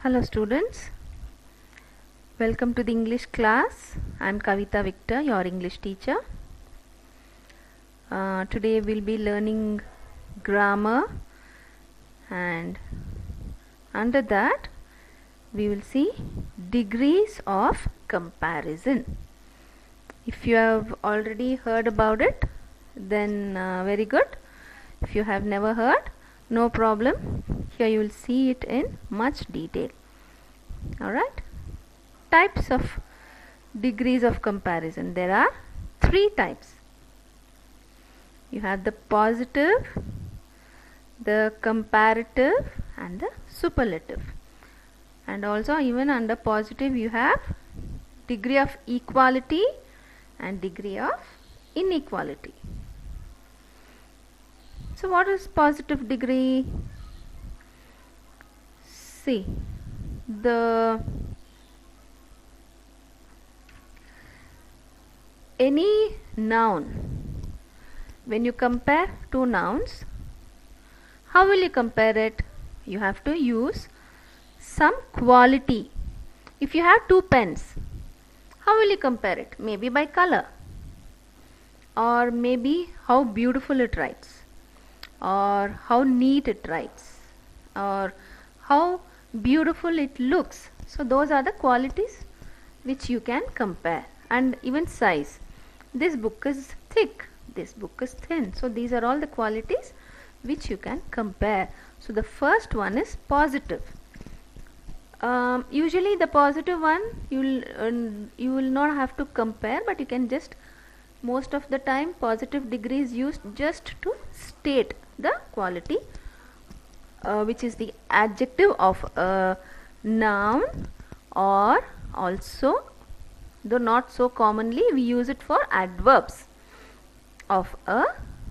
Hello students, welcome to the English class. I am Kavita Victor, your English teacher. Today we'll be learning grammar, and under that we will see degrees of comparison. If you have already heard about it, then very good. If you have never heard, no problem. Here you will see it in much detail. Alright, types of degrees of comparison. There are three types. You have the positive, the comparative, and the superlative. And also even under positive you have degree of equality and degree of inequality. So what is positive degree? See, any noun, when you compare two nouns, how will you compare it? You have to use some quality. If you have two pens, how will you compare it? Maybe by color, or maybe how beautiful it writes, or how neat it writes, or how beautiful it looks. So those are the qualities which you can compare. And even size, this book is thick, this book is thin. So these are all the qualities which you can compare. So the first one is positive. Usually the positive one you will not have to compare, but you can just, most of the time positive degree is used just to state the quality, which is the adjective of a noun, or also, though not so commonly, we use it for adverbs of a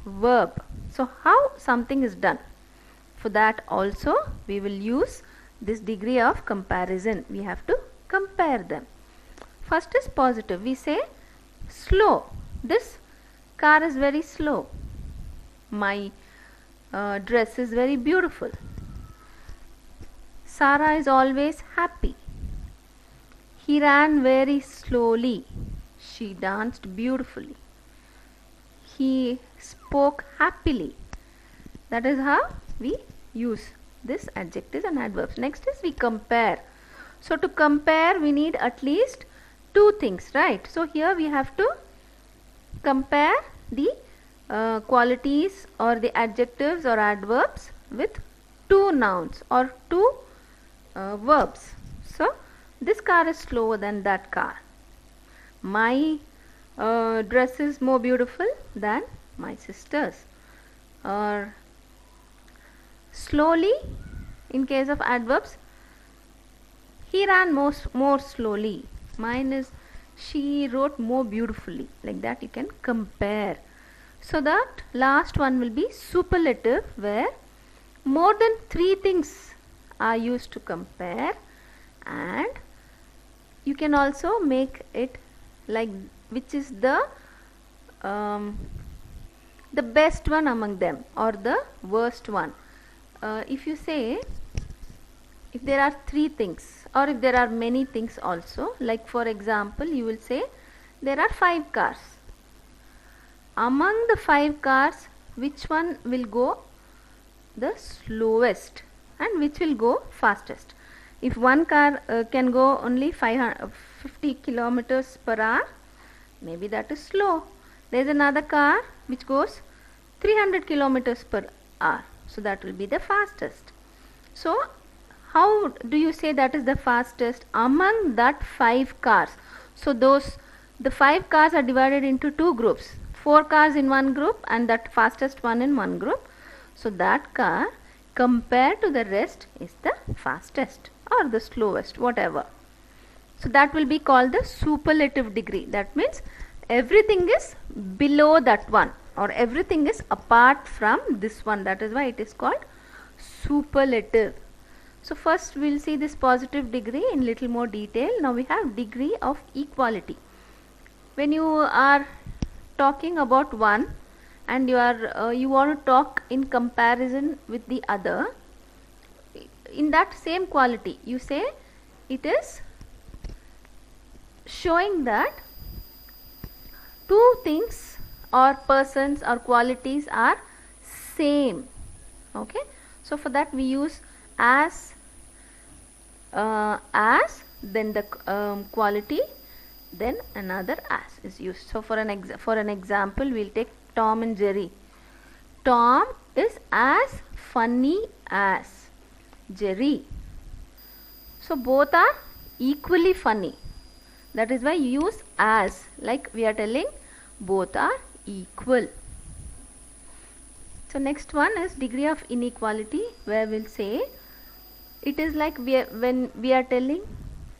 verb. So how something is done, for that also we will use this degree of comparison. We have to compare them. First is positive. We say slow. This car is very slow. My dress is very beautiful. Sarah is always happy. He ran very slowly. She danced beautifully. He spoke happily. That is how we use this adjectives and adverbs. Next is we compare. So to compare we need at least two things, right? So here we have to compare the qualities or the adjectives or adverbs with two nouns or two verbs. So this car is slower than that car. My dress is more beautiful than my sister's. Or slowly, in case of adverbs, he ran more slowly. Mine is, she wrote more beautifully. Like that you can compare. So that last one will be superlative, where more than three things are used to compare, and you can also make it like which is the best one among them or the worst one. If you say, if there are three things, or if there are many things also, like for example you will say there are 5 cars. Among the 5 cars, which one will go the slowest and which will go fastest? If one car can go only 50 kilometers per hour, maybe that is slow. There is another car which goes 300 kilometers per hour. So that will be the fastest. So how do you say that is the fastest? Among that 5 cars. So the 5 cars are divided into 2 groups. 4 cars in one group and that fastest one in one group. So that car compared to the rest is the fastest or the slowest, whatever. So that will be called the superlative degree. That means everything is below that one, or everything is apart from this one. That is why it is called superlative. So first we will see this positive degree in little more detail. Now we have degree of equality. When you are talking about one and you want to talk in comparison with the other, in that same quality, you say it is showing that two things or persons or qualities are same. Okay, so for that we use as, then the quality, then another as is used. So for an example, we'll take Tom and Jerry. Tom is as funny as Jerry. So both are equally funny. That is why you use as, like we are telling both are equal. So next one is degree of inequality, where we'll say it is like when we are telling,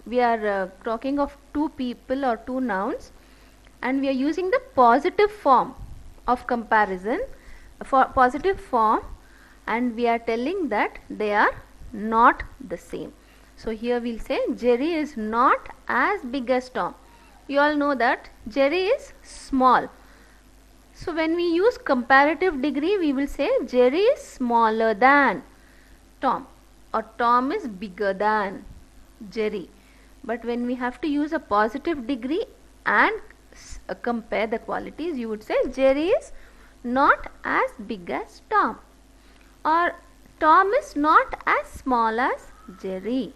we are talking of two people or two nouns, and we are using the positive form of comparison, for positive form, and we are telling that they are not the same. So here we'll say Jerry is not as big as Tom. You all know that Jerry is small. So when we use comparative degree, we will say Jerry is smaller than Tom, or Tom is bigger than Jerry. But when we have to use a positive degree and compare the qualities, you would say Jerry is not as big as Tom, or Tom is not as small as Jerry.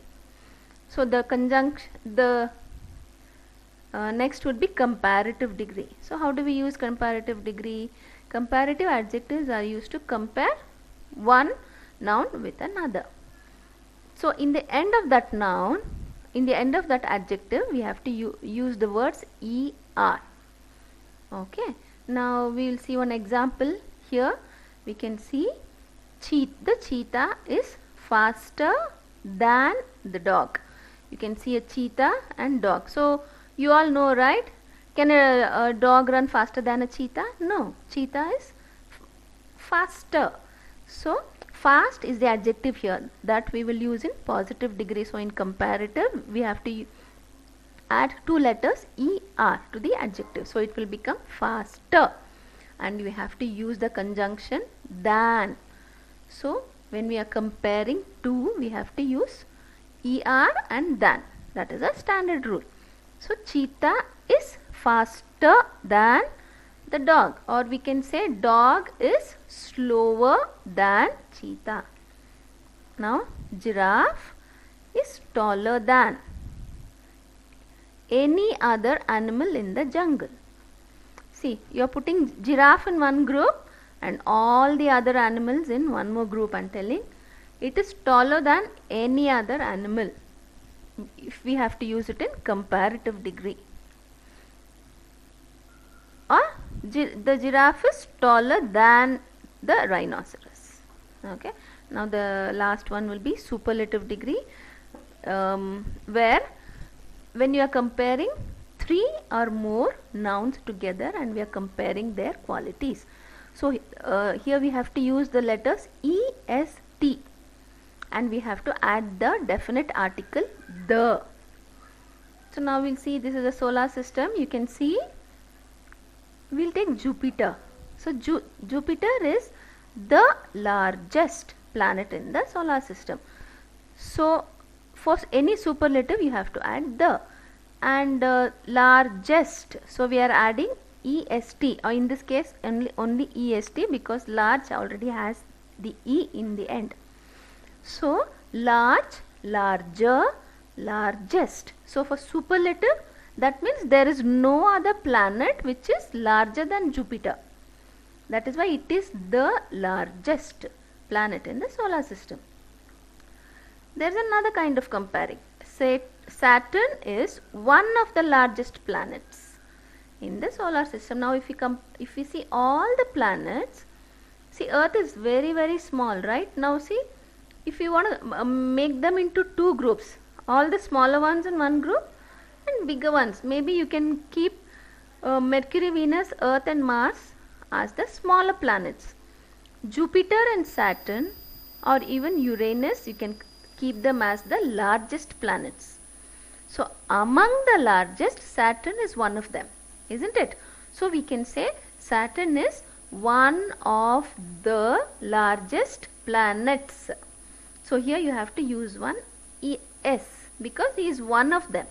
So the conjunction, the next would be comparative degree. So how do we use comparative degree? Comparative adjectives are used to compare one noun with another. So in the end of that noun, in the end of that adjective, we have to use the words er. Okay. Now we will see one example here. We can see the cheetah is faster than the dog. You can see a cheetah and dog. So you all know, right? Can a dog run faster than a cheetah? No. Cheetah is faster. So fast is the adjective here that we will use in positive degree. So in comparative, we have to add two letters er to the adjective. So it will become faster, and we have to use the conjunction than. So when we are comparing two, we have to use er and than. That is a standard rule. So cheetah is faster than the dog, or we can say dog is slower than cheetah. Now giraffe is taller than any other animal in the jungle. See, you are putting giraffe in one group and all the other animals in one more group and telling it is taller than any other animal, if we have to use it in comparative degree. Or the giraffe is taller than the rhinoceros. Okay. Now the last one will be superlative degree, where when you are comparing three or more nouns together and we are comparing their qualities. So here we have to use the letters est, and we have to add the definite article the. So now we'll see, this is a solar system. You can see, we'll take Jupiter. So Jupiter is the largest planet in the solar system. So for any superlative you have to add the, and largest, so we are adding est, or in this case only est, because large already has the e in the end. So large, larger, largest. So for superlative, that means there is no other planet which is larger than Jupiter. That is why it is the largest planet in the solar system. There is another kind of comparing. Say Saturn is one of the largest planets in the solar system. Now if we see all the planets, see Earth is very, very small, right? Now see, if you want to make them into two groups, all the smaller ones in one group and bigger ones, maybe you can keep Mercury, Venus, Earth and Mars as the smaller planets. Jupiter and Saturn, or even Uranus, you can keep them as the largest planets. So among the largest, Saturn is one of them, isn't it? So we can say Saturn is one of the largest planets So here you have to use one es because he is one of them.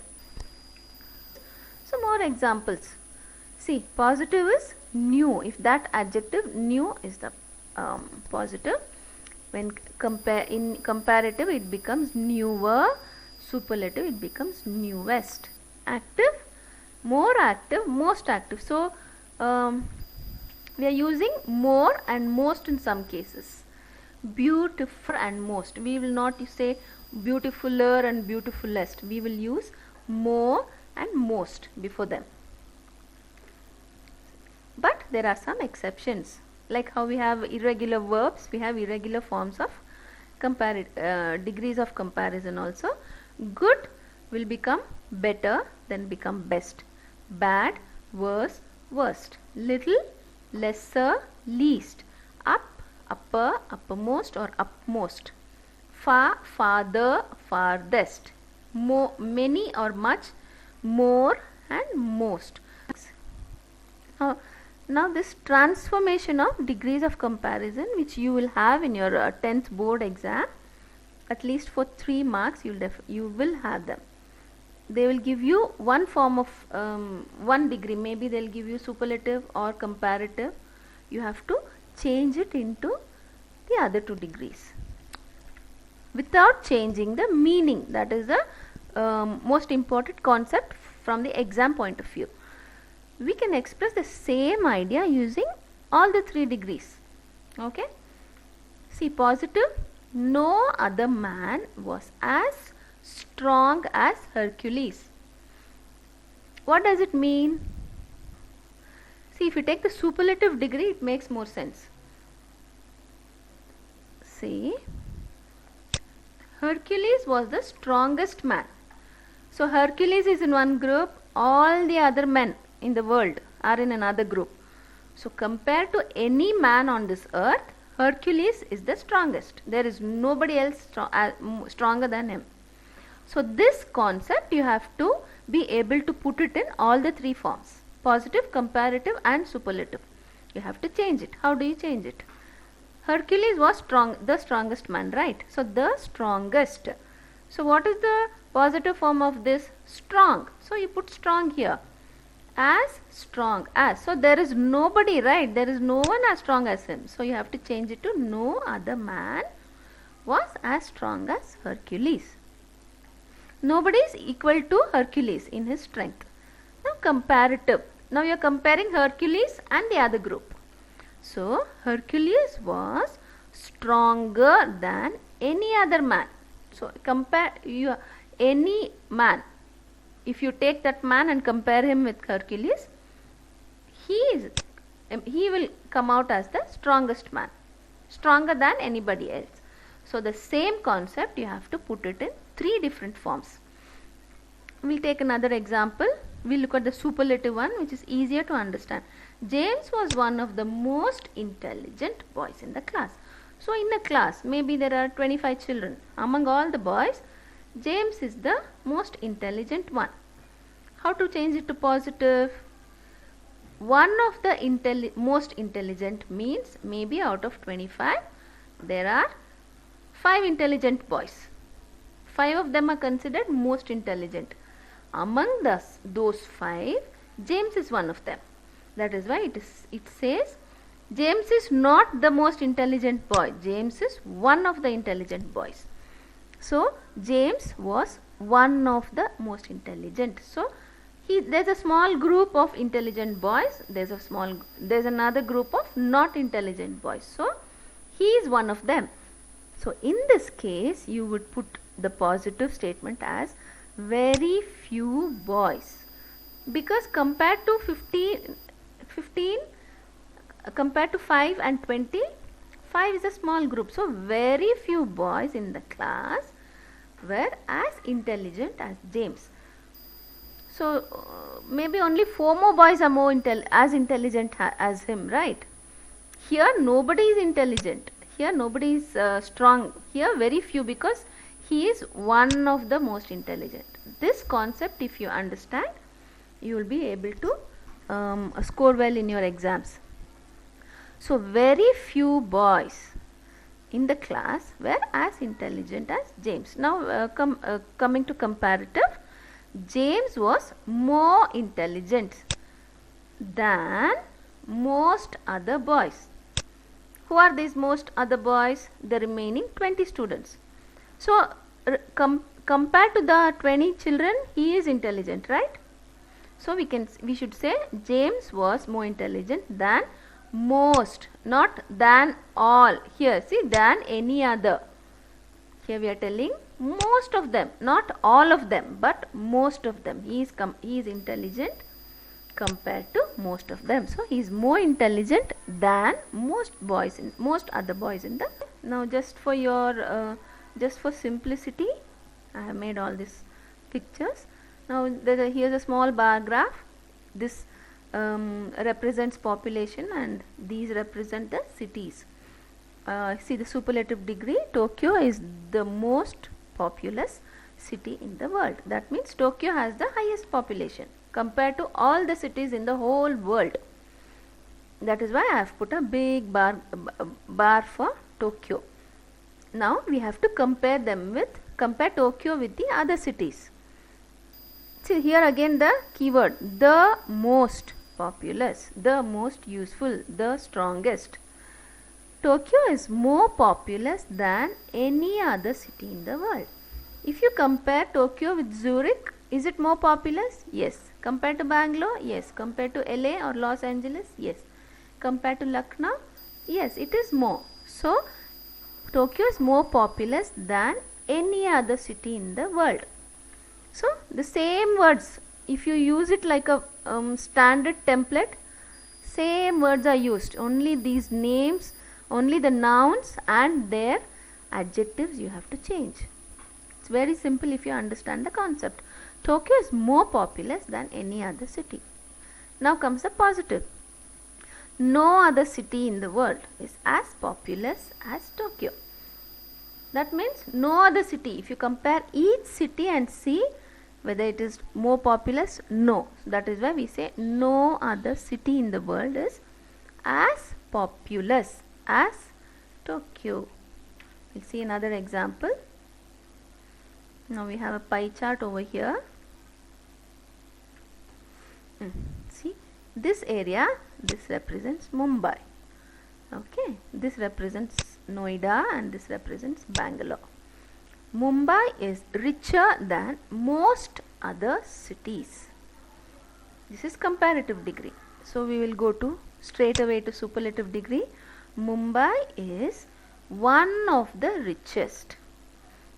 So more examples. See, positive is new. If that adjective new is the positive, when in comparative it becomes newer, superlative it becomes newest. Active, more active, most active. So we are using more and most in some cases. Beautiful and most. We will not say beautifuler and beautifulest. We will use more and most before them. But there are some exceptions. Like how we have irregular verbs, we have irregular forms of degrees of comparison also. Good will become better, then become best. Bad, worse, worst. Little, lesser, least. Up, upper, uppermost or upmost. Far, farther, farthest. More, many or much, more and most. Now this transformation of degrees of comparison, which you will have in your 10th board exam, at least for 3 marks you will have them. They will give you one form of one degree. Maybe they will give you superlative or comparative. You have to change it into the other 2 degrees without changing the meaning. That is the most important concept from the exam point of view. We can express the same idea using all the 3 degrees. Okay. See, positive, no other man was as strong as Hercules. What does it mean? See, if you take the superlative degree, it makes more sense. See, Hercules was the strongest man. So Hercules is in one group, all the other men in the world are in another group. So compared to any man on this earth, Hercules is the strongest. There is nobody else stronger than him. So this concept you have to be able to put it in all the 3 forms: positive, comparative and superlative. You have to change it. How do you change it? Hercules was the strongest man, right? So the strongest. So what is the positive form of this? Strong. So you put strong here. As strong as. So there is nobody, right? There is no one as strong as him. So you have to change it to no other man was as strong as Hercules. Nobody is equal to Hercules in his strength. Now comparative. Now you are comparing Hercules and the other group. So Hercules was stronger than any other man. So compare any man. If you take that man and compare him with Hercules, he will come out as the strongest man, stronger than anybody else. So the same concept you have to put it in 3 different forms. We'll take another example. We'll look at the superlative one, which is easier to understand. James was one of the most intelligent boys in the class. So in a class, maybe there are 25 children. Among all the boys, James is the most intelligent one. How to change it to positive? One of the most intelligent means maybe out of 25, there are 5 intelligent boys. 5 of them are considered most intelligent. Among those 5, James is one of them. That is why it says James is not the most intelligent boy. James is one of the intelligent boys. So James was one of the most intelligent. So there's a small group of intelligent boys. There's another group of not intelligent boys. So he is one of them. So in this case, you would put the positive statement as very few boys, because compared to 15 compared to 5 and 20, 5 is a small group. So very few boys in the class were as intelligent as James. So maybe only 4 more boys are as intelligent as him, right? Here nobody is intelligent. Here nobody is strong. Here very few, because he is one of the most intelligent. This concept, if you understand, you will be able to score well in your exams. So very few boys in the class were as intelligent as James. Now coming to comparative, James was more intelligent than most other boys. Who are these most other boys? The remaining 20 students. So compared to the 20 children, he is intelligent, right? So we should say James was more intelligent than most, not than all. Here see, than any other. Here we are telling most of them, not all of them, but most of them. He is intelligent compared to most of them. So he is more intelligent than most other boys in the. Now just for your just for simplicity, I have made all these pictures. Now here is a small bar graph. This represents population and these represent the cities. See the superlative degree, Tokyo is the most populous city in the world. That means Tokyo has the highest population compared to all the cities in the whole world. That is why I have put a big bar for Tokyo. Now we have to compare Tokyo with the other cities. See here again the keyword, the most populous, the most useful, the strongest. Tokyo is more populous than any other city in the world. If you compare Tokyo with Zurich, is it more populous? Yes. Compared to Bangalore? Yes. Compared to LA or Los Angeles? Yes. Compared to Lucknow? Yes, it is more. So, Tokyo is more populous than any other city in the world. So, the same words, if you use it like a standard template, same words are used. Only these names, only the nouns and their adjectives you have to change. It's very simple if you understand the concept. Tokyo is more populous than any other city. Now comes the positive. No other city in the world is as populous as Tokyo. That means no other city. If you compare each city and see whether it is more populous, no. That is why we say no other city in the world is as populous as Tokyo. We'll see another example. Now we have a pie chart over here. See, this area, this represents Mumbai. Okay, this represents Noida and this represents Bangalore. Mumbai is richer than most other cities. This is comparative degree. So we will go to straight away to superlative degree. Mumbai is one of the richest.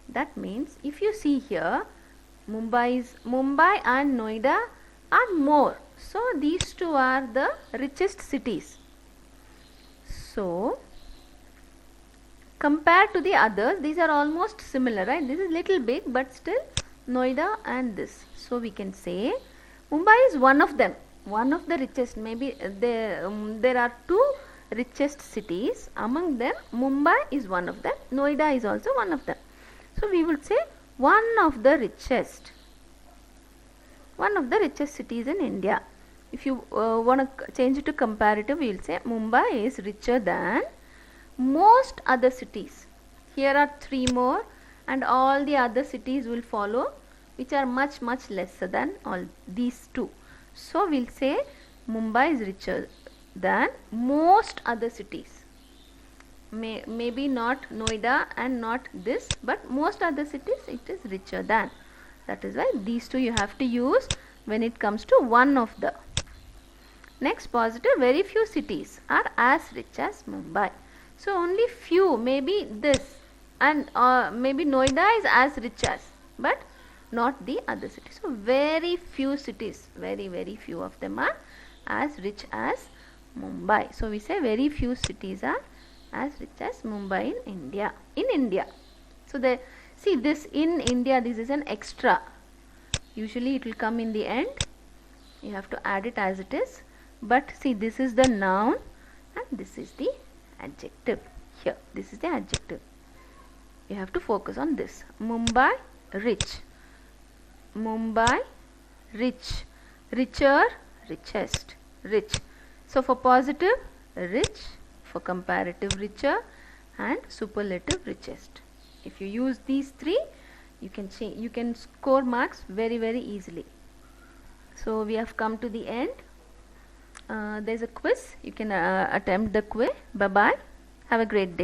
That means if you see here, Mumbai and Noida are more. So these two are the richest cities. So compared to the others, these are almost similar, right? This is little big, but still Noida and this. So we can say Mumbai is one of them, one of the richest. Maybe there are two richest cities. Among them, Mumbai is one of them. Noida is also one of them. So we would say one of the richest cities in India. If you want to change it to comparative, we will say Mumbai is richer than most other cities. Here are three more and all the other cities will follow, which are much lesser than all these two. So we will say Mumbai is richer than most other cities. Maybe not Noida and not this, but most other cities it is richer than. That is why these two you have to use when it comes to one of the. Next positive, very few cities are as rich as Mumbai. So only few, maybe this and maybe Noida is as rich as, but not the other cities. So very few cities, very few of them are as rich as Mumbai. So we say very few cities are as rich as Mumbai in India. So see this in India, this is an extra. Usually it will come in the end. You have to add it as it is. But see, this is the noun and this is the adjective. Here, this is the adjective. You have to focus on this. Mumbai, rich. Mumbai, rich. Richer, richest. Rich. So for positive, rich. For comparative, richer. and superlative richest. If you use these three, you can score marks very easily. So we have come to the end. There's a quiz. You can attempt the quiz. Bye bye. Have a great day.